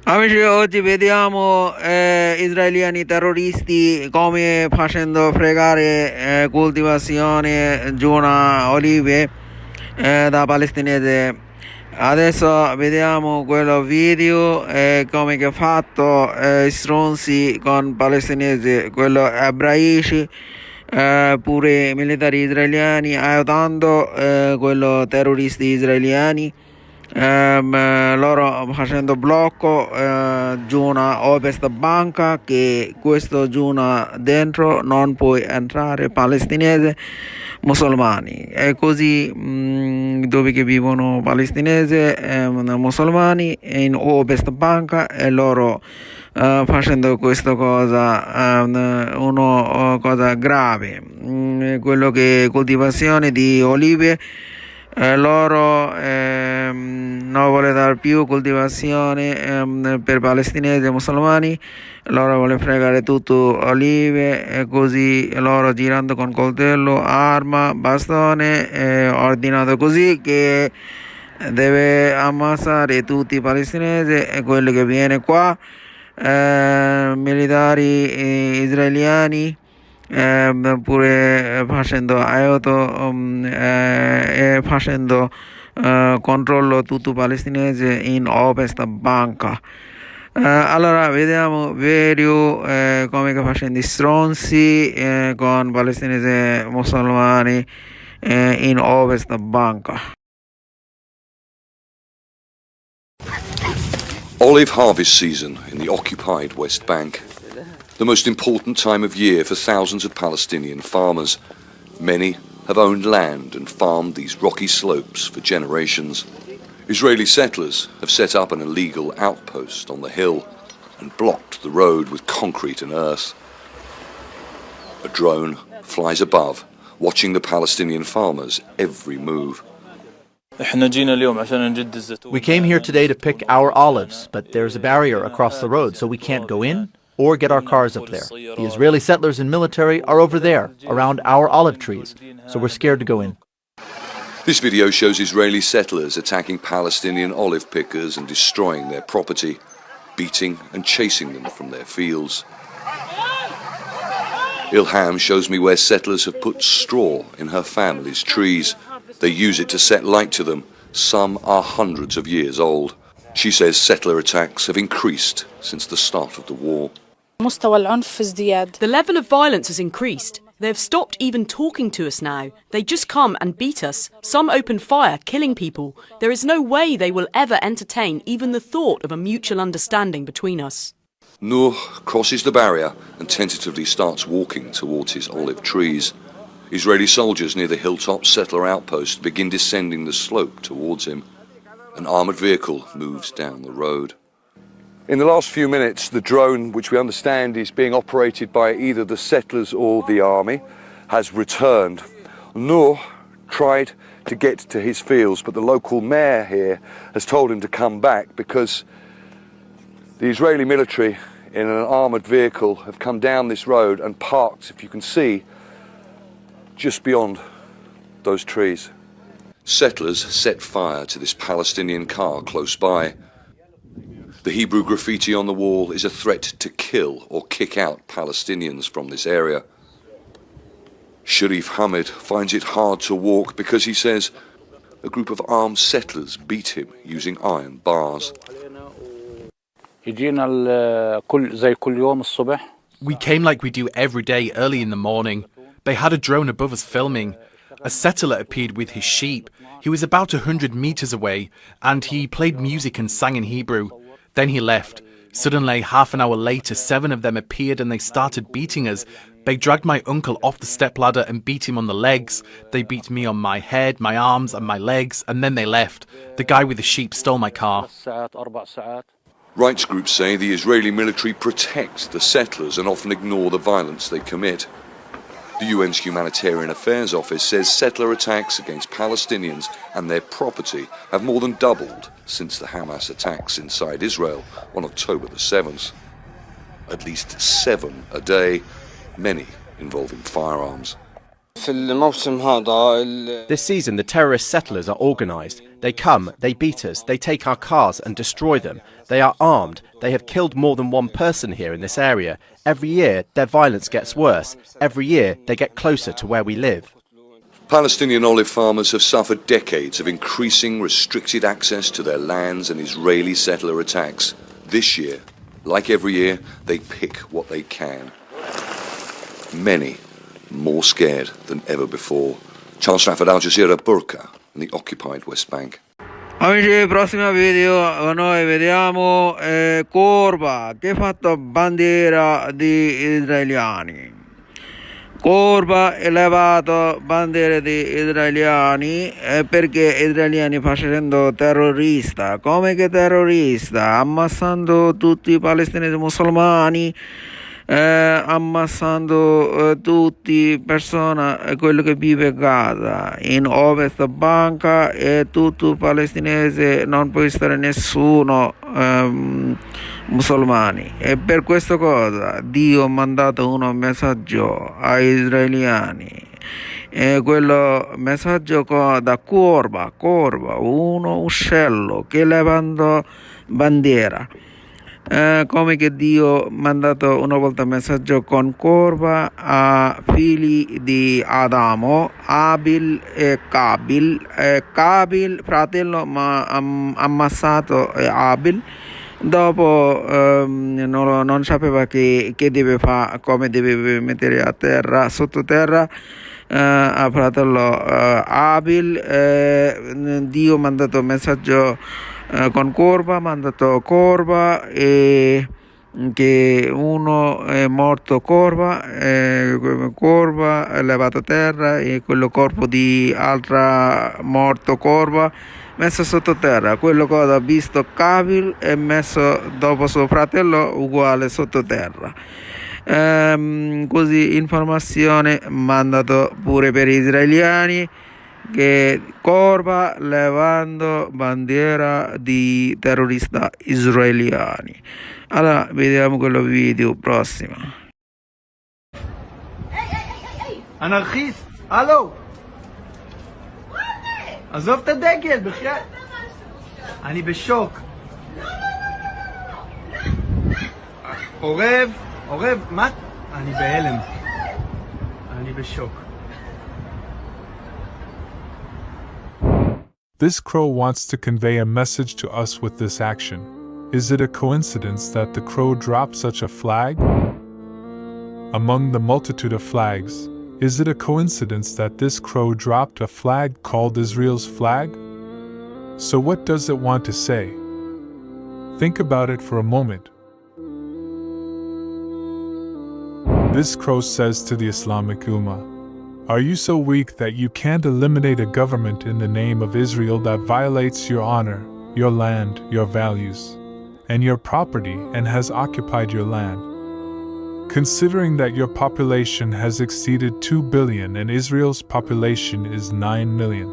Amici, oggi vediamo israeliani terroristi come facendo fregare coltivazione giuna olive da palestinese. Adesso vediamo quello video come che ha fatto stronzi con palestinesi, quello ebraici, pure militari israeliani aiutando quello terroristi israeliani. Loro facendo blocco giuna ovest banca che questo giuna dentro non può entrare palestinese musulmani e così dove che vivono palestinesi musulmani in ovest banca e loro facendo questa cosa una cosa grave, quello che coltivazione di olive. Loro non vuole dare più coltivazione per palestinesi e musulmani, loro vuole fregare tutto olive e così loro girando con coltello, arma, bastone, ordinato così che deve ammazzare tutti i palestinesi e quelli che viene qua, militari israeliani. Pure facendo aiuto e facendo controllo tutto palestinese in ovest banca. Allora vediamo video come che facendo i stronzi con palestinesi musulmani in ovest banca. Olive harvest season in the occupied West Bank. The most important time of year for thousands of Palestinian farmers. Many have owned land and farmed these rocky slopes for generations. Israeli settlers have set up an illegal outpost on the hill and blocked the road with concrete and earth. A drone flies above, watching the Palestinian farmers' every move. We came here today to pick our olives, but there's a barrier across the road, so we can't go in or get our cars up there. The Israeli settlers and military are over there, around our olive trees, so we're scared to go in. This video shows Israeli settlers attacking Palestinian olive pickers and destroying their property, beating and chasing them from their fields. Ilham shows me where settlers have put straw in her family's trees. They use it to set light to them. Some are hundreds of years old. She says settler attacks have increased since the start of the war. The level of violence has increased. They have stopped even talking to us now. They just come and beat us. Some open fire, killing people. There is no way they will ever entertain even the thought of a mutual understanding between us. Noor crosses the barrier and tentatively starts walking towards his olive trees. Israeli soldiers near the hilltop settler outpost begin descending the slope towards him. An armoured vehicle moves down the road. In the last few minutes, the drone, which we understand is being operated by either the settlers or the army, has returned. Noor tried to get to his fields, but the local mayor here has told him to come back because the Israeli military in an armoured vehicle have come down this road and parked, if you can see, just beyond those trees. Settlers set fire to this Palestinian car close by. The Hebrew graffiti on the wall is a threat to kill or kick out Palestinians from this area. Sharif Hamid finds it hard to walk because he says a group of armed settlers beat him using iron bars. We came like we do every day early in the morning. They had a drone above us filming. A settler appeared with his sheep. He was about 100 meters away, and he played music and sang in Hebrew. Then he left. Suddenly, half an hour later, 7 of them appeared and they started beating us. They dragged my uncle off the stepladder and beat him on the legs. They beat me on my head, my arms and my legs, and then they left. The guy with the sheep stole my car. Rights groups say the Israeli military protects the settlers and often ignore the violence they commit. The UN's Humanitarian Affairs Office says settler attacks against Palestinians and their property have more than doubled since the Hamas attacks inside Israel on October the 7th. At least 7 a day, many involving firearms. This season, the terrorist settlers are organized. They come, they beat us, they take our cars and destroy them. They are armed. They have killed more than one person here in this area. Every year, their violence gets worse. Every year, they get closer to where we live. Palestinian olive farmers have suffered decades of increasing restricted access to their lands and Israeli settler attacks. This year, like every year, they pick what they can. Many more scared than ever before. Charles Trafford, Al Jazeera, Burqa, in the occupied West Bank. Amici, prossimo video noi vediamo corva che ha fatto bandiera di israeliani. Corva elevato bandiere di israeliani perché israeliani facendo terrorista, come che terrorista, ammassando tutti i palestinesi musulmani, ammassando tutti persone, quello che vive a Gaza, in Ovest Banca e tutto palestinese, non può stare nessuno musulmani. E per questa cosa Dio ha mandato un messaggio ai israeliani, e quello messaggio da corva, uno uccello che levando bandiera. Come che Dio ha mandato una volta un messaggio con corva a figli di Adamo, Abil e Cabil. Cabil, fratello, ma ammazzato Abil. Dopo non sapeva che deve fare, come deve mettere a terra, sottoterra, a fratello Abil. Dio ha mandato un messaggio con corva, ha mandato corva e che uno è morto corva è levato a terra e quello corpo di altra morto corva messo sottoterra. Quello cosa ha visto Cabil e messo dopo suo fratello uguale sottoterra. Così informazione mandato pure per gli israeliani che corva levando bandiera di terrorista israeliani. Allora vediamo quello video prossimo. אנרכיסט, הלו! עזוב את הדגל, בחייאת. אני בשוק. עורב, מה? אני בהלם. אני בשוק. This crow wants to convey a message to us with this action. Is it a coincidence that the crow dropped such a flag? Among the multitude of flags, is it a coincidence that this crow dropped a flag called Israel's flag? So what does it want to say? Think about it for a moment. This crow says to the Islamic Ummah, "Are you so weak that you can't eliminate a government in the name of Israel that violates your honor, your land, your values, and your property and has occupied your land? Considering that your population has exceeded 2 billion and Israel's population is 9 million.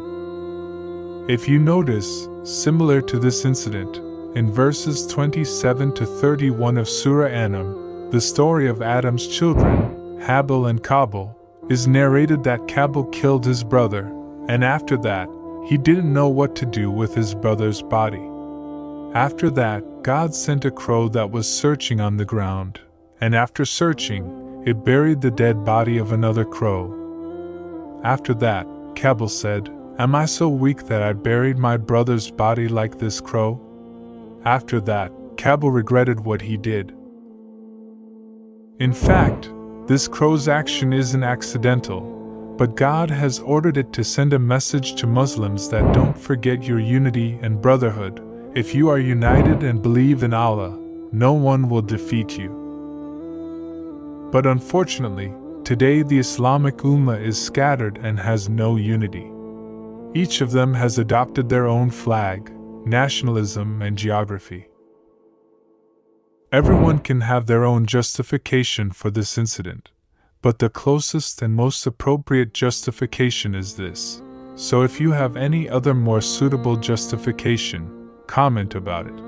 If you notice, similar to this incident, in verses 27 to 31 of Surah Anam, the story of Adam's children, Habil and Qabil, is narrated that Qabil killed his brother, and after that, he didn't know what to do with his brother's body. After that, God sent a crow that was searching on the ground, and after searching, it buried the dead body of another crow. After that, Qabil said, "Am I so weak that I buried my brother's body like this crow?" After that, Qabil regretted what he did. In fact, this crow's action isn't accidental, but God has ordered it to send a message to Muslims that don't forget your unity and brotherhood. If you are united and believe in Allah, no one will defeat you. But unfortunately, today the Islamic Ummah is scattered and has no unity. Each of them has adopted their own flag, nationalism, and geography. Everyone can have their own justification for this incident, but the closest and most appropriate justification is this. So if you have any other more suitable justification, comment about it.